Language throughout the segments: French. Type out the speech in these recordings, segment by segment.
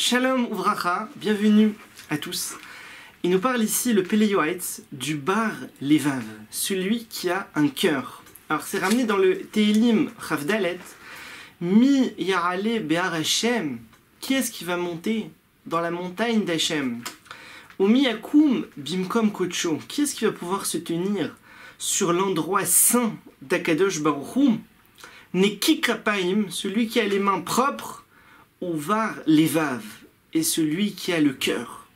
Shalom Uvracha, bienvenue à tous. Il nous parle ici le Pele Yoetz du Bar Levav, celui qui a un cœur. Alors c'est ramené dans le Tehilim Chavdalet, Mi Yarale Be'ar Hashem, qui est-ce qui va monter dans la montagne d'Hashem? Umi Yakum Bimkom Kocho, qui est-ce qui va pouvoir se tenir sur l'endroit saint d'Akadosh Baruch Hu? Neki Kapaim, celui qui a les mains propres, Uvar Levav, et celui qui a le cœur.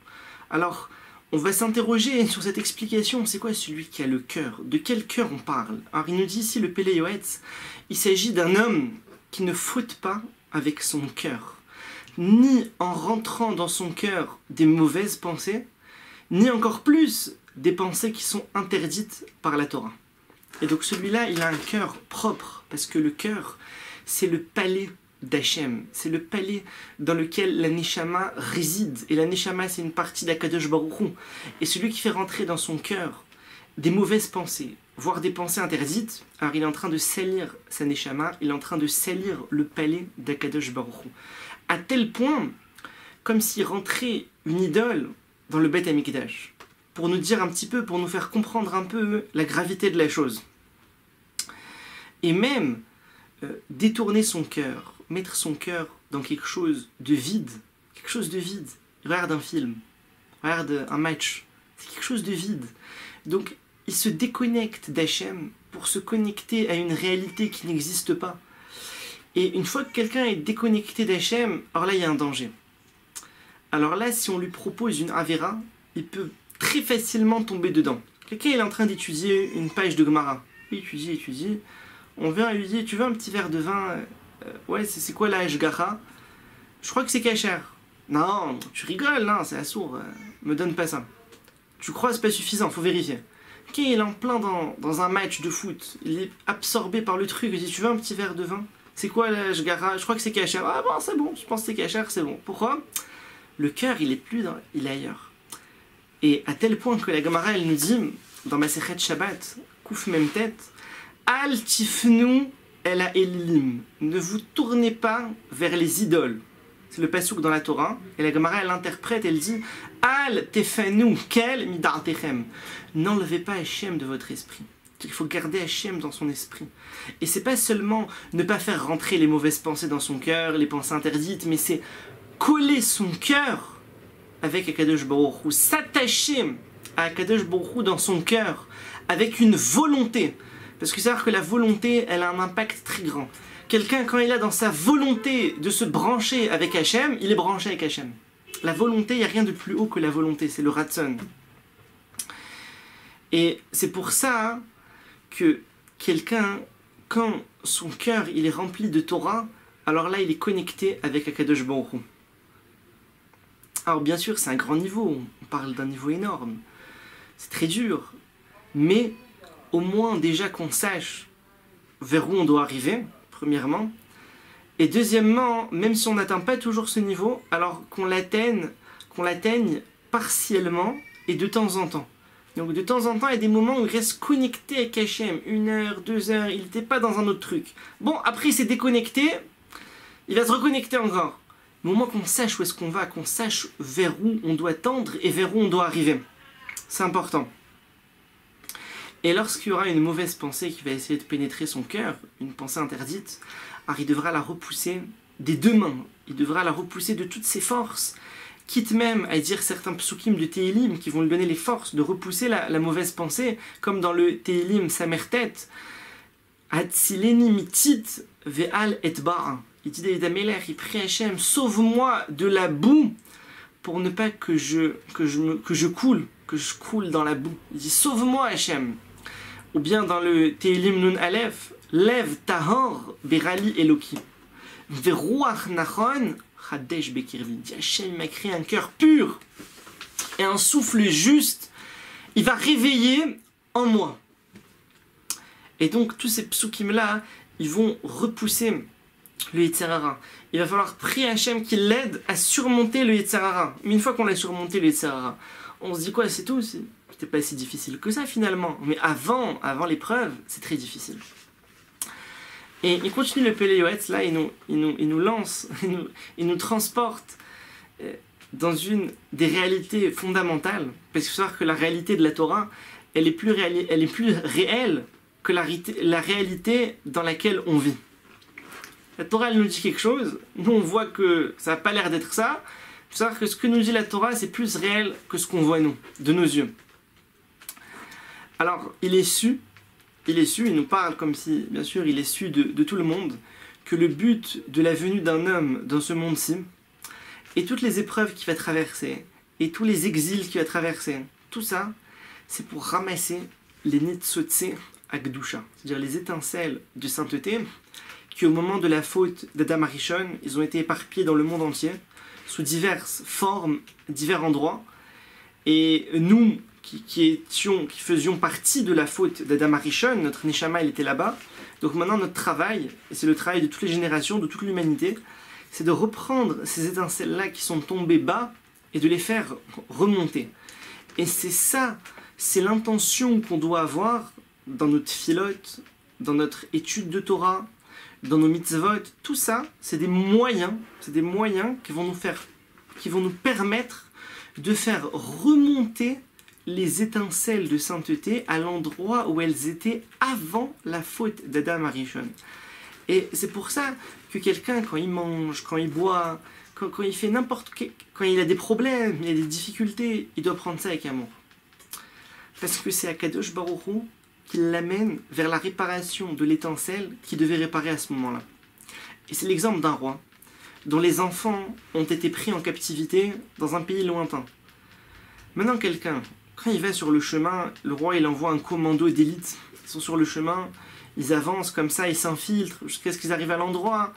Alors, on va s'interroger sur cette explication. C'est quoi celui qui a le cœur? De quel cœur on parle? Alors, il nous dit ici le Pele Yoetz, il s'agit d'un homme qui ne faute pas avec son cœur, ni en rentrant dans son cœur des mauvaises pensées, ni encore plus des pensées qui sont interdites par la Torah. Et donc celui-là, il a un cœur propre, parce que le cœur, c'est le palais d'Hachem, c'est le palais dans lequel la Neshama réside, et la Neshama c'est une partie d'Akadosh Baruch Hu, et celui qui fait rentrer dans son cœur des mauvaises pensées, voire des pensées interdites, alors il est en train de salir sa Neshama, il est en train de salir le palais d'Akadosh Baruch Hu, à tel point, comme s'il rentrait une idole dans le Beth Amikdash, pour nous dire un petit peu, pour nous faire comprendre un peu la gravité de la chose. Et même détourner son cœur, mettre son cœur dans quelque chose de vide, quelque chose de vide. Regarde un film, regarde un match, c'est quelque chose de vide. Donc il se déconnecte d'Hachem pour se connecter à une réalité qui n'existe pas. Et une fois que quelqu'un est déconnecté d'Hachem, alors là il y a un danger. Alors là, si on lui propose une Avera, il peut très facilement tomber dedans. Quelqu'un est en train d'étudier une page de Gemara. Il étudie. On vient lui dire, tu veux un petit verre de vin? Ouais, c'est quoi la Hashgacha? Je crois que c'est kasher. Non, tu rigoles, non, c'est assourd. Me donne pas ça. Tu crois que c'est pas suffisant, faut vérifier. Ok, il est en plein dans un match de foot. Il est absorbé par le truc. Il dit, tu veux un petit verre de vin? C'est quoi la Hashgacha? Je crois que c'est kasher. Ah bon, c'est bon, je pense que c'est kasher, c'est bon. Pourquoi? Le cœur, il est il est ailleurs. Et à tel point que la Gemara, elle nous dit, dans Masechet Shabbat, Kouf même tête, Al tifnu el ha'elim, ne vous tournez pas vers les idoles. C'est le pasouk dans la Torah, et la Gemara, elle l'interprète, elle dit, Al tefanu kel midartechem, n'enlevez pas Hachem de votre esprit. Il faut garder Hachem dans son esprit. Et c'est pas seulement ne pas faire rentrer les mauvaises pensées dans son cœur, les pensées interdites, mais c'est coller son cœur avec Akadosh Baruch Hu, s'attacher à Akadosh Baruch Hu dans son cœur, avec une volonté. Parce que c'est-à-dire que la volonté, elle a un impact très grand. Quelqu'un, quand il a dans sa volonté de se brancher avec Hachem, il est branché avec Hachem. La volonté, il n'y a rien de plus haut que la volonté, c'est le Ratzon. Et c'est pour ça que quelqu'un, quand son cœur il est rempli de Torah, alors là, il est connecté avec Akadosh Baruch Hu. Alors bien sûr, c'est un grand niveau, on parle d'un niveau énorme, c'est très dur, mais au moins déjà qu'on sache vers où on doit arriver, premièrement, et deuxièmement, même si on n'atteint pas toujours ce niveau, alors qu'on l'atteigne partiellement et de temps en temps. Donc de temps en temps, il y a des moments où il reste connecté avec Hachem, 1 heure, 2 heures, il n'était pas dans un autre truc. Bon, après il s'est déconnecté, il va se reconnecter encore. Mais au moins qu'on sache où est-ce qu'on va, qu'on sache vers où on doit tendre et vers où on doit arriver. C'est important. Et lorsqu'il y aura une mauvaise pensée qui va essayer de pénétrer son cœur, une pensée interdite, alors il devra la repousser des deux mains. Il devra la repousser de toutes ses forces, quitte même à dire certains psukim de Tehilim qui vont lui donner les forces de repousser la mauvaise pensée, comme dans le Tehilim Samertet, Hatzileni mitit ve'al etba'a. Il dit David Améler, il prie Hachem, sauve-moi de la boue pour ne pas que je coule dans la boue. Il dit sauve-moi Hachem. Ou bien dans le Tehilim Nun Aleph, lève tahor berali eloki. Veruach nachon chadesh bekirvi. Il dit Hachem m'a créé un cœur pur et un souffle juste. Il va réveiller en moi. Et donc tous ces psukim là, ils vont repousser le Yetzer Hara. Il va falloir prier Hachem qu'il l'aide à surmonter le Yetzer Hara. Mais une fois qu'on a surmonté le Yetzer Hara, on se dit quoi, c'est tout, c'était pas si difficile que ça finalement. Mais avant l'épreuve, c'est très difficile. Et il continue le Pele Yoetz, là, il nous lance, il nous transporte dans une des réalités fondamentales, parce qu'il faut savoir que la réalité de la Torah, elle est plus réelle que la réalité dans laquelle on vit. La Torah, elle nous dit quelque chose, nous on voit que ça n'a pas l'air d'être ça. Il faut savoir que ce que nous dit la Torah, c'est plus réel que ce qu'on voit nous, de nos yeux. Alors, il nous parle comme si, bien sûr, il est su de tout le monde, que le but de la venue d'un homme dans ce monde-ci, et toutes les épreuves qu'il va traverser, et tous les exils qu'il va traverser, tout ça, c'est pour ramasser les Nitzotse Akdusha, c'est-à-dire les étincelles de sainteté, qui au moment de la faute d'Adam Arishon, ils ont été éparpillés dans le monde entier, sous diverses formes, divers endroits, et nous, qui faisions partie de la faute d'Adam Arishon, notre Neshama, il était là-bas. Donc maintenant, notre travail, et c'est le travail de toutes les générations, de toute l'humanité, c'est de reprendre ces étincelles-là qui sont tombées bas et de les faire remonter. Et c'est ça, c'est l'intention qu'on doit avoir dans notre filote, dans notre étude de Torah, dans nos mitzvot. Tout ça, c'est des moyens qui vont nous permettre de faire remonter les étincelles de sainteté à l'endroit où elles étaient avant la faute d'Adam Arishon. Et c'est pour ça que quelqu'un, quand il mange, quand il boit, quand il fait quand il a des problèmes, il a des difficultés, il doit prendre ça avec amour. Parce que c'est Akadosh Baruch Hu qui l'amène vers la réparation de l'étincelle qu'il devait réparer à ce moment-là. Et c'est l'exemple d'un roi dont les enfants ont été pris en captivité dans un pays lointain. Maintenant, quelqu'un, quand il va sur le chemin, le roi il envoie un commando d'élite. Ils sont sur le chemin, ils avancent comme ça, ils s'infiltrent jusqu'à ce qu'ils arrivent à l'endroit.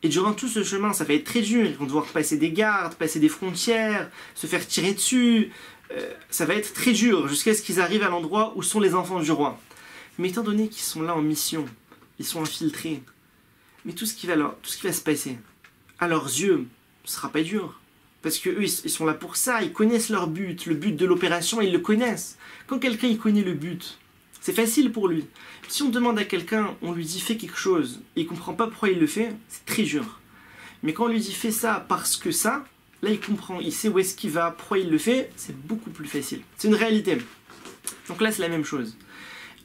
Et durant tout ce chemin, ça va être très dur. Ils vont devoir passer des gardes, passer des frontières, se faire tirer dessus. Ça va être très dur jusqu'à ce qu'ils arrivent à l'endroit où sont les enfants du roi. Mais étant donné qu'ils sont là en mission, ils sont infiltrés, mais tout ce qui va se passer, à leurs yeux, ce sera pas dur. Parce qu'eux, ils sont là pour ça, ils connaissent leur but, le but de l'opération, ils le connaissent. Quand quelqu'un il connaît le but, c'est facile pour lui. Si on demande à quelqu'un, on lui dit fais quelque chose, et il comprend pas pourquoi il le fait, c'est très dur. Mais quand on lui dit fais ça parce que ça, là il comprend, il sait où est-ce qu'il va, pourquoi il le fait, c'est beaucoup plus facile. C'est une réalité. Donc là c'est la même chose.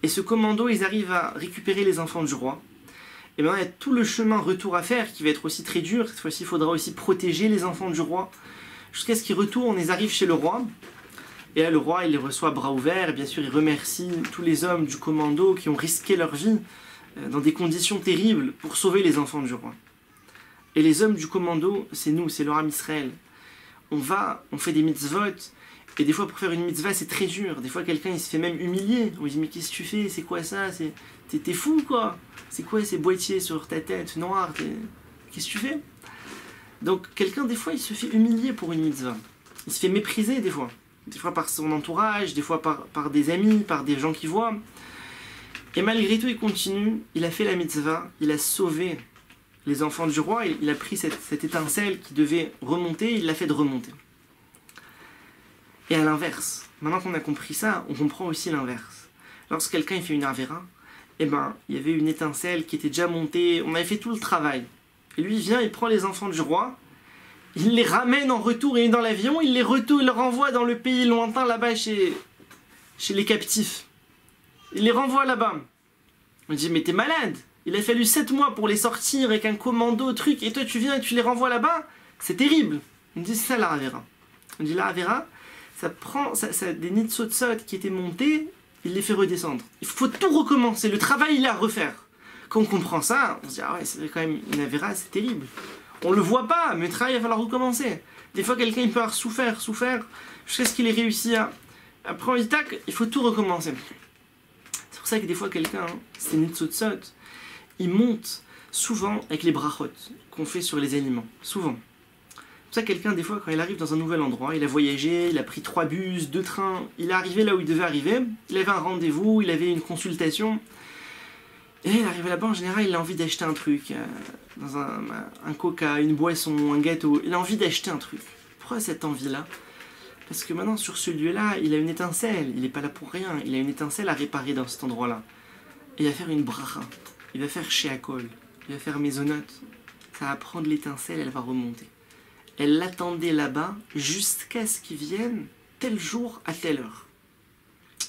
Et ce commando, ils arrivent à récupérer les enfants du roi. Et maintenant il y a tout le chemin retour à faire qui va être aussi très dur. Cette fois-ci il faudra aussi protéger les enfants du roi. Jusqu'à ce qu'ils retournent, ils arrivent chez le roi. Et là le roi il les reçoit à bras ouverts. Et bien sûr il remercie tous les hommes du commando qui ont risqué leur vie dans des conditions terribles pour sauver les enfants du roi. Et les hommes du commando, c'est nous, c'est le Ham Israël. On fait des mitzvot. Et des fois pour faire une mitzvah c'est très dur. Des fois quelqu'un il se fait même humilier. On lui dit mais qu'est-ce que tu fais? C'est quoi ça? T'es fou quoi? C'est quoi ces boîtiers sur ta tête noire? Qu'est-ce que tu fais? Donc quelqu'un des fois il se fait humilier pour une mitzvah. Il se fait mépriser des fois. Des fois par son entourage, des fois par des amis, par des gens qui voient. Et malgré tout il continue, il a fait la mitzvah, il a sauvé les enfants du roi, il a pris cette étincelle qui devait remonter, il l'a fait de remonter. Et à l'inverse, maintenant qu'on a compris ça, on comprend aussi l'inverse. Lorsque quelqu'un fait une avéra, il y avait une étincelle qui était déjà montée, on avait fait tout le travail. Et lui, il vient, il prend les enfants du roi, il les ramène en retour et dans l'avion, il les renvoie dans le pays lointain, là-bas, chez les captifs. Il les renvoie là-bas. On dit, mais t'es malade, il a fallu 7 mois pour les sortir avec un commando, truc, et toi tu viens et tu les renvoies là-bas, c'est terrible. On dit, c'est ça la Havera. On dit, la Havera, ça prend des nitzotzot qui étaient montés, il les fait redescendre. Il faut tout recommencer, le travail il est à refaire. Quand on comprend ça, on se dit ah ouais c'est quand même une avéra, c'est terrible. On le voit pas, mais le travail il va falloir recommencer. Des fois quelqu'un il peut avoir souffert, jusqu'à ce qu'il ait réussi à... Après on dit tac, il faut tout recommencer. C'est pour ça que des fois quelqu'un, c'est nitzotzot, il monte souvent avec les brachot qu'on fait sur les aliments, souvent. C'est pour ça que quelqu'un, des fois, quand il arrive dans un nouvel endroit, il a voyagé, il a pris 3 bus, 2 trains, il est arrivé là où il devait arriver, il avait un rendez-vous, il avait une consultation, et il arrive là-bas, en général, il a envie d'acheter un truc, dans un coca, une boisson, un gâteau, il a envie d'acheter un truc. Pourquoi cette envie-là? Parce que maintenant, sur ce lieu-là, il a une étincelle, il n'est pas là pour rien, il a une étincelle à réparer dans cet endroit-là. Et il va faire une bracha, il va faire sheakol, il va faire maisonot, ça va prendre l'étincelle, elle va remonter. elle l'attendait là-bas jusqu'à ce qu'il vienne tel jour à telle heure.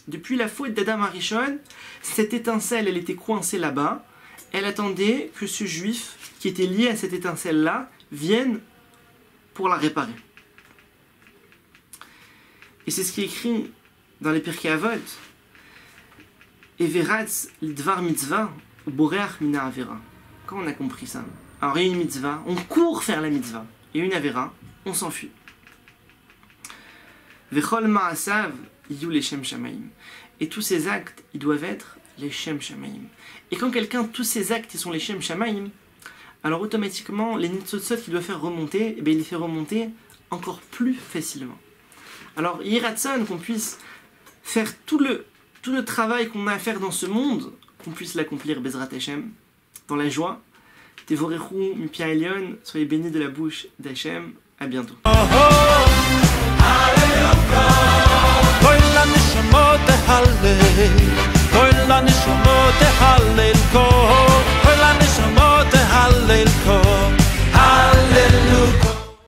Depuis la faute d'Adam Arishon, cette étincelle, elle était coincée là-bas. Elle attendait que ce juif qui était lié à cette étincelle-là vienne pour la réparer. Et c'est ce qui est écrit dans les Pirkei Avot. Everatz l'dvar mitzvah boreach mina avera. Quand on a compris ça, alors il y a une mitzvah, on court faire la mitzvah. Et une avera, on s'enfuit. Vechol ma'asav yu leshem shamaim. Et tous ces actes, ils doivent être les shem shamaim. Et quand quelqu'un, tous ces actes, ils sont les shem shamaim, alors automatiquement, les nitzotzot qu'il doit faire remonter, eh bien, il les fait remonter encore plus facilement. Alors, yiratson, qu'on puisse faire tout le travail qu'on a à faire dans ce monde, qu'on puisse l'accomplir Bezrat Hashem, dans la joie. Tevorechu mipi Elyon, soyez bénis de la bouche d'Hachem. À bientôt.